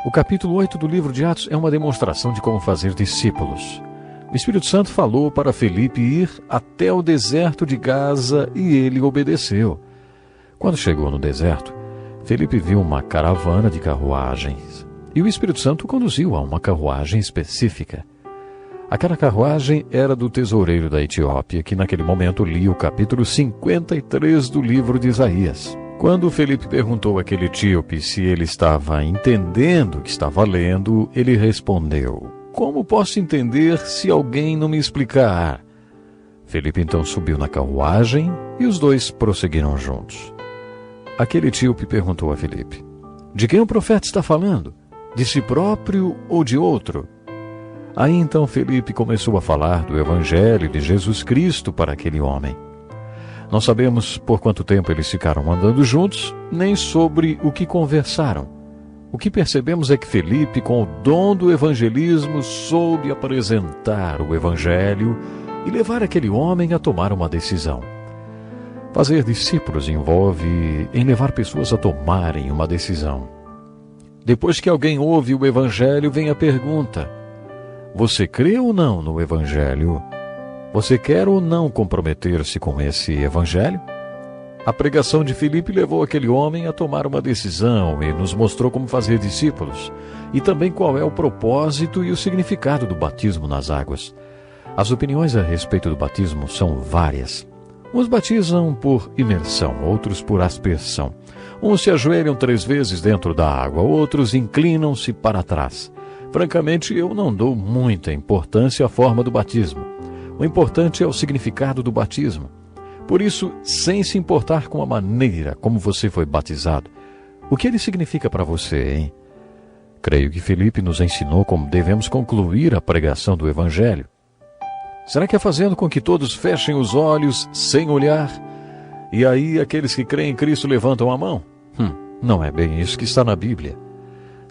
O capítulo 8 do livro de Atos é uma demonstração de como fazer discípulos. O Espírito Santo falou para Felipe ir até o deserto de Gaza e ele obedeceu. Quando chegou no deserto, Felipe viu uma caravana de carruagens e o Espírito Santo o conduziu a uma carruagem específica. Aquela carruagem era do tesoureiro da Etiópia, que naquele momento lia o capítulo 53 do livro de Isaías. Quando Felipe perguntou àquele etíope se ele estava entendendo o que estava lendo, ele respondeu: "Como posso entender se alguém não me explicar?" Felipe então subiu na carruagem e os dois prosseguiram juntos. Aquele etíope perguntou a Felipe: "De quem o profeta está falando? De si próprio ou de outro?" Aí então Felipe começou a falar do Evangelho de Jesus Cristo para aquele homem. Não sabemos por quanto tempo eles ficaram andando juntos, nem sobre o que conversaram. O que percebemos é que Felipe, com o dom do evangelismo, soube apresentar o Evangelho e levar aquele homem a tomar uma decisão. Fazer discípulos envolve em levar pessoas a tomarem uma decisão. Depois que alguém ouve o Evangelho, vem a pergunta: você crê ou não no Evangelho? Você quer ou não comprometer-se com esse Evangelho? A pregação de Filipe levou aquele homem a tomar uma decisão e nos mostrou como fazer discípulos, e também qual é o propósito e o significado do batismo nas águas. As opiniões a respeito do batismo são várias. Uns batizam por imersão, outros por aspersão. Uns se ajoelham 3 vezes dentro da água, outros inclinam-se para trás. Francamente, eu não dou muita importância à forma do batismo. O importante é o significado do batismo. Por isso, sem se importar com a maneira como você foi batizado, o que ele significa para você, hein? Creio que Felipe nos ensinou como devemos concluir a pregação do Evangelho. Será que é fazendo com que todos fechem os olhos sem olhar? E aí aqueles que creem em Cristo levantam a mão? Não é bem isso que está na Bíblia.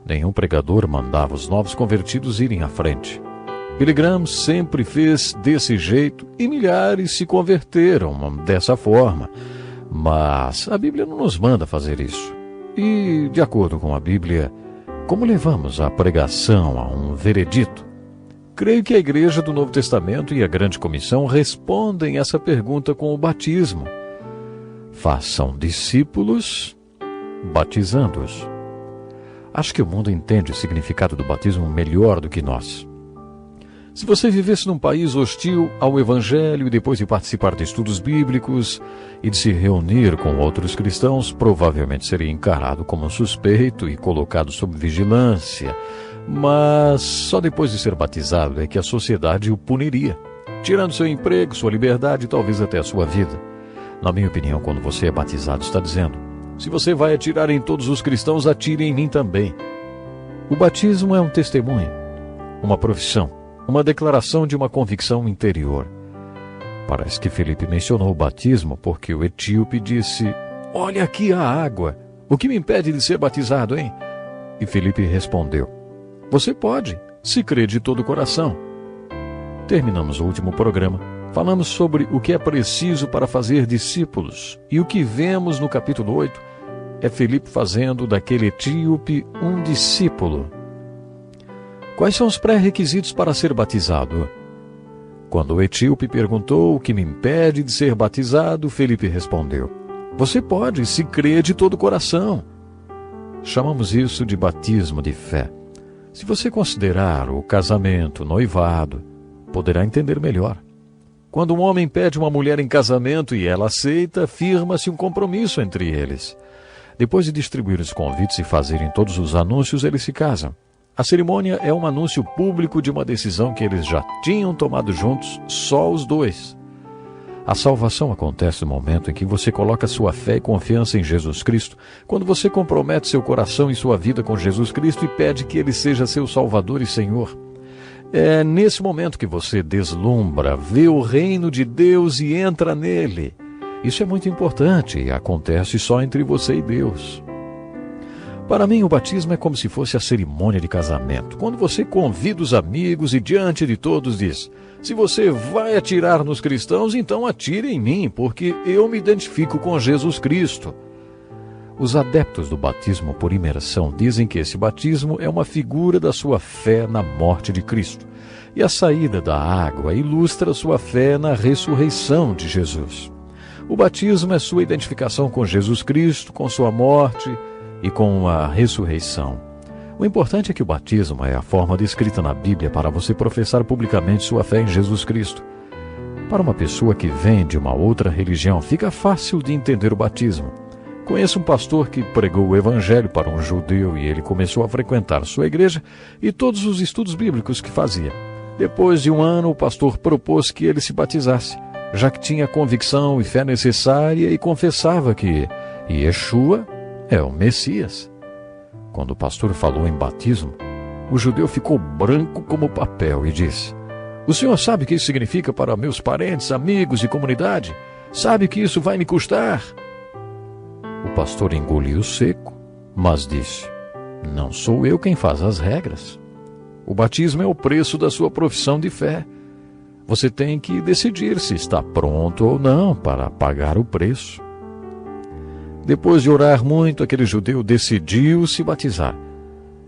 Nenhum pregador mandava os novos convertidos irem à frente. Billy Graham sempre fez desse jeito e milhares se converteram dessa forma. Mas a Bíblia não nos manda fazer isso. E, de acordo com a Bíblia, como levamos a pregação a um veredito? Creio que a Igreja do Novo Testamento e a Grande Comissão respondem essa pergunta com o batismo. Façam discípulos, batizando-os. Acho que o mundo entende o significado do batismo melhor do que nós. Se você vivesse num país hostil ao Evangelho e depois de participar de estudos bíblicos e de se reunir com outros cristãos, provavelmente seria encarado como um suspeito e colocado sob vigilância. Mas só depois de ser batizado é que a sociedade o puniria, tirando seu emprego, sua liberdade e talvez até a sua vida. Na minha opinião, quando você é batizado, está dizendo: se você vai atirar em todos os cristãos, atire em mim também. O batismo é um testemunho, uma profissão, uma declaração de uma convicção interior. Parece que Felipe mencionou o batismo porque o etíope disse: olha aqui a água, o que me impede de ser batizado, hein? E Felipe respondeu: você pode, se crê de todo o coração. Terminamos o último programa. Falamos sobre o que é preciso para fazer discípulos. E o que vemos no capítulo 8 é Felipe fazendo daquele etíope um discípulo. Quais são os pré-requisitos para ser batizado? Quando o etíope perguntou o que me impede de ser batizado, Felipe respondeu: você pode, se crer de todo o coração. Chamamos isso de batismo de fé. Se você considerar o casamento, noivado, poderá entender melhor. Quando um homem pede uma mulher em casamento e ela aceita, firma-se um compromisso entre eles. Depois de distribuir os convites e fazerem todos os anúncios, eles se casam. A cerimônia é um anúncio público de uma decisão que eles já tinham tomado juntos, só os dois. A salvação acontece no momento em que você coloca sua fé e confiança em Jesus Cristo, quando você compromete seu coração e sua vida com Jesus Cristo e pede que Ele seja seu Salvador e Senhor. É nesse momento que você deslumbra, vê o reino de Deus e entra nele. Isso é muito importante e acontece só entre você e Deus. Para mim, o batismo é como se fosse a cerimônia de casamento, quando você convida os amigos e diante de todos diz: se você vai atirar nos cristãos, então atire em mim, porque eu me identifico com Jesus Cristo. Os adeptos do batismo por imersão dizem que esse batismo é uma figura da sua fé na morte de Cristo, e a saída da água ilustra sua fé na ressurreição de Jesus. O batismo é sua identificação com Jesus Cristo, com sua morte e com a ressurreição. O importante é que o batismo é a forma descrita na Bíblia para você professar publicamente sua fé em Jesus Cristo. Para uma pessoa que vem de uma outra religião, fica fácil de entender o batismo. Conheço um pastor que pregou o evangelho para um judeu e ele começou a frequentar sua igreja e todos os estudos bíblicos que fazia. Depois de um ano, o pastor propôs que ele se batizasse, já que tinha a convicção e fé necessária e confessava que Yeshua é o Messias. Quando o pastor falou em batismo, o judeu ficou branco como papel e disse: "O senhor sabe o que isso significa para meus parentes, amigos e comunidade? Sabe que isso vai me custar?" O pastor engoliu seco, mas disse: "Não sou eu quem faz as regras. O batismo é o preço da sua profissão de fé. Você tem que decidir se está pronto ou não para pagar o preço." Depois de orar muito, aquele judeu decidiu se batizar.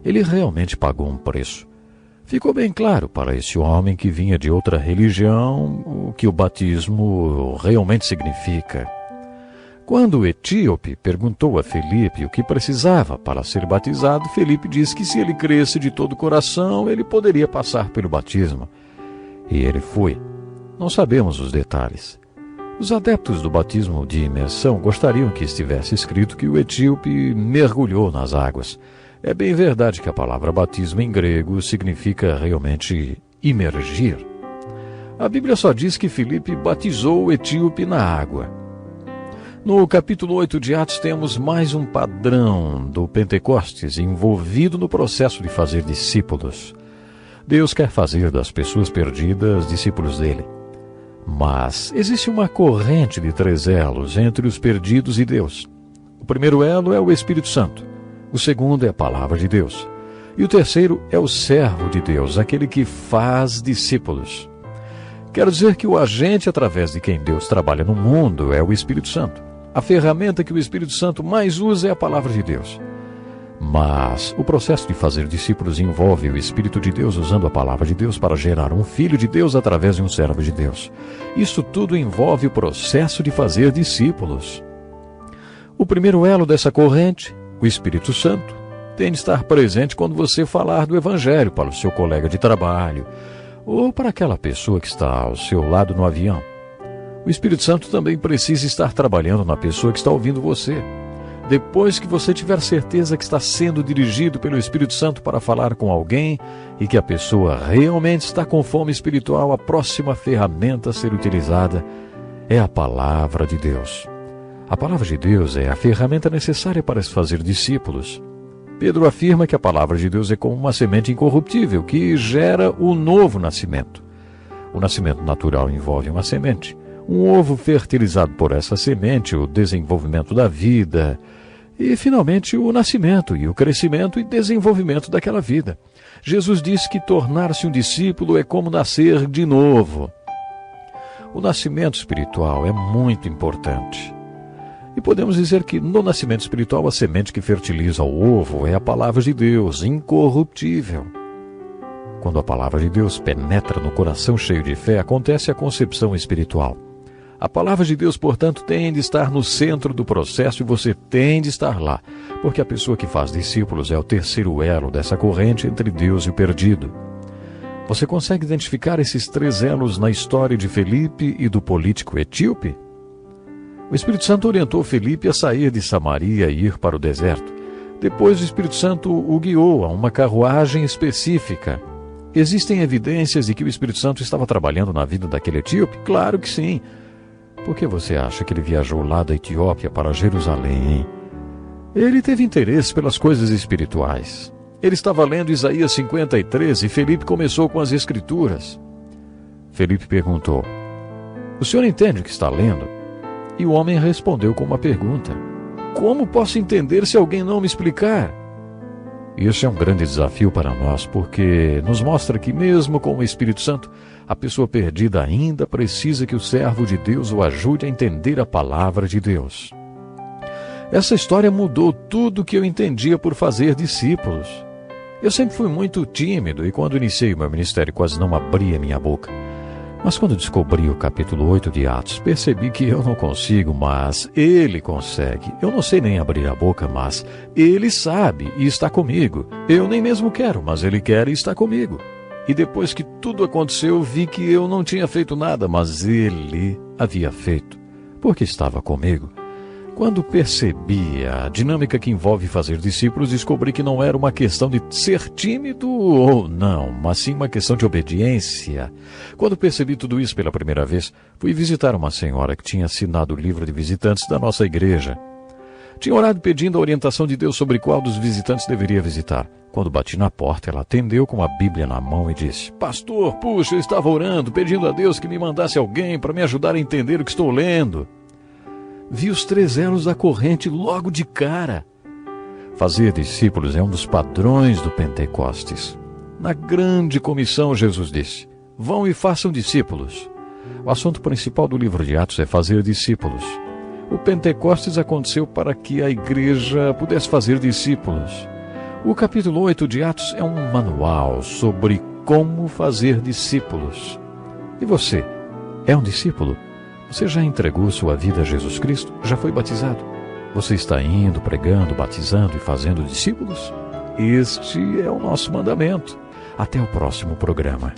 Ele realmente pagou um preço. Ficou bem claro para esse homem que vinha de outra religião o que o batismo realmente significa. Quando o etíope perguntou a Felipe o que precisava para ser batizado, Felipe disse que se ele cresce de todo o coração, ele poderia passar pelo batismo. E ele foi. Não sabemos os detalhes. Os adeptos do batismo de imersão gostariam que estivesse escrito que o etíope mergulhou nas águas. É bem verdade que a palavra batismo em grego significa realmente imergir. A Bíblia só diz que Felipe batizou o etíope na água. No capítulo 8 de Atos temos mais um padrão do Pentecostes envolvido no processo de fazer discípulos. Deus quer fazer das pessoas perdidas discípulos dele. Mas existe uma corrente de 3 elos entre os perdidos e Deus. O primeiro elo é o Espírito Santo. O segundo é a Palavra de Deus. E o terceiro é o servo de Deus, aquele que faz discípulos. Quero dizer que o agente através de quem Deus trabalha no mundo é o Espírito Santo. A ferramenta que o Espírito Santo mais usa é a Palavra de Deus. Mas o processo de fazer discípulos envolve o Espírito de Deus usando a Palavra de Deus para gerar um filho de Deus através de um servo de Deus. Isso tudo envolve o processo de fazer discípulos. O primeiro elo dessa corrente, o Espírito Santo, tem de estar presente quando você falar do Evangelho para o seu colega de trabalho ou para aquela pessoa que está ao seu lado no avião. O Espírito Santo também precisa estar trabalhando na pessoa que está ouvindo você. Depois que você tiver certeza que está sendo dirigido pelo Espírito Santo para falar com alguém e que a pessoa realmente está com fome espiritual, a próxima ferramenta a ser utilizada é a Palavra de Deus. A Palavra de Deus é a ferramenta necessária para se fazer discípulos. Pedro afirma que a Palavra de Deus é como uma semente incorruptível que gera o novo nascimento. O nascimento natural envolve uma semente. Um ovo fertilizado por essa semente, o desenvolvimento da vida e, finalmente, o nascimento e o crescimento e desenvolvimento daquela vida. Jesus disse que tornar-se um discípulo é como nascer de novo. O nascimento espiritual é muito importante. E podemos dizer que no nascimento espiritual a semente que fertiliza o ovo é a Palavra de Deus, incorruptível. Quando a Palavra de Deus penetra no coração cheio de fé, acontece a concepção espiritual. A Palavra de Deus, portanto, tem de estar no centro do processo e você tem de estar lá, porque a pessoa que faz discípulos é o terceiro elo dessa corrente entre Deus e o perdido. Você consegue identificar esses 3 elos na história de Felipe e do político etíope? O Espírito Santo orientou Felipe a sair de Samaria e ir para o deserto. Depois o Espírito Santo o guiou a uma carruagem específica. Existem evidências de que o Espírito Santo estava trabalhando na vida daquele etíope? Claro que sim. Por que você acha que ele viajou lá da Etiópia para Jerusalém, hein? Ele teve interesse pelas coisas espirituais. Ele estava lendo Isaías 53 e Felipe começou com as Escrituras. Felipe perguntou: "O senhor entende o que está lendo?" E o homem respondeu com uma pergunta: "Como posso entender se alguém não me explicar?" Isso é um grande desafio para nós, porque nos mostra que mesmo com o Espírito Santo, a pessoa perdida ainda precisa que o servo de Deus o ajude a entender a Palavra de Deus. Essa história mudou tudo o que eu entendia por fazer discípulos. Eu sempre fui muito tímido e quando iniciei o meu ministério quase não abria minha boca. Mas quando descobri o capítulo 8 de Atos, percebi que eu não consigo, mas Ele consegue. Eu não sei nem abrir a boca, mas Ele sabe e está comigo. Eu nem mesmo quero, mas Ele quer e está comigo. E depois que tudo aconteceu, vi que eu não tinha feito nada, mas Ele havia feito, porque estava comigo. Quando percebi a dinâmica que envolve fazer discípulos, descobri que não era uma questão de ser tímido ou não, mas sim uma questão de obediência. Quando percebi tudo isso pela primeira vez, fui visitar uma senhora que tinha assinado o livro de visitantes da nossa igreja. Tinha orado pedindo a orientação de Deus sobre qual dos visitantes deveria visitar. Quando bati na porta, ela atendeu com a Bíblia na mão e disse: Pastor, puxa, eu estava orando, pedindo a Deus que me mandasse alguém para me ajudar a entender o que estou lendo. Vi os 3 elos da corrente logo de cara. Fazer discípulos é um dos padrões do Pentecostes. Na grande comissão, Jesus disse: Vão e façam discípulos. O assunto principal do livro de Atos é fazer discípulos. O Pentecostes aconteceu para que a igreja pudesse fazer discípulos. O capítulo 8 de Atos é um manual sobre como fazer discípulos. E você, é um discípulo? Você já entregou sua vida a Jesus Cristo? Já foi batizado? Você está indo, pregando, batizando e fazendo discípulos? Este é o nosso mandamento. Até o próximo programa.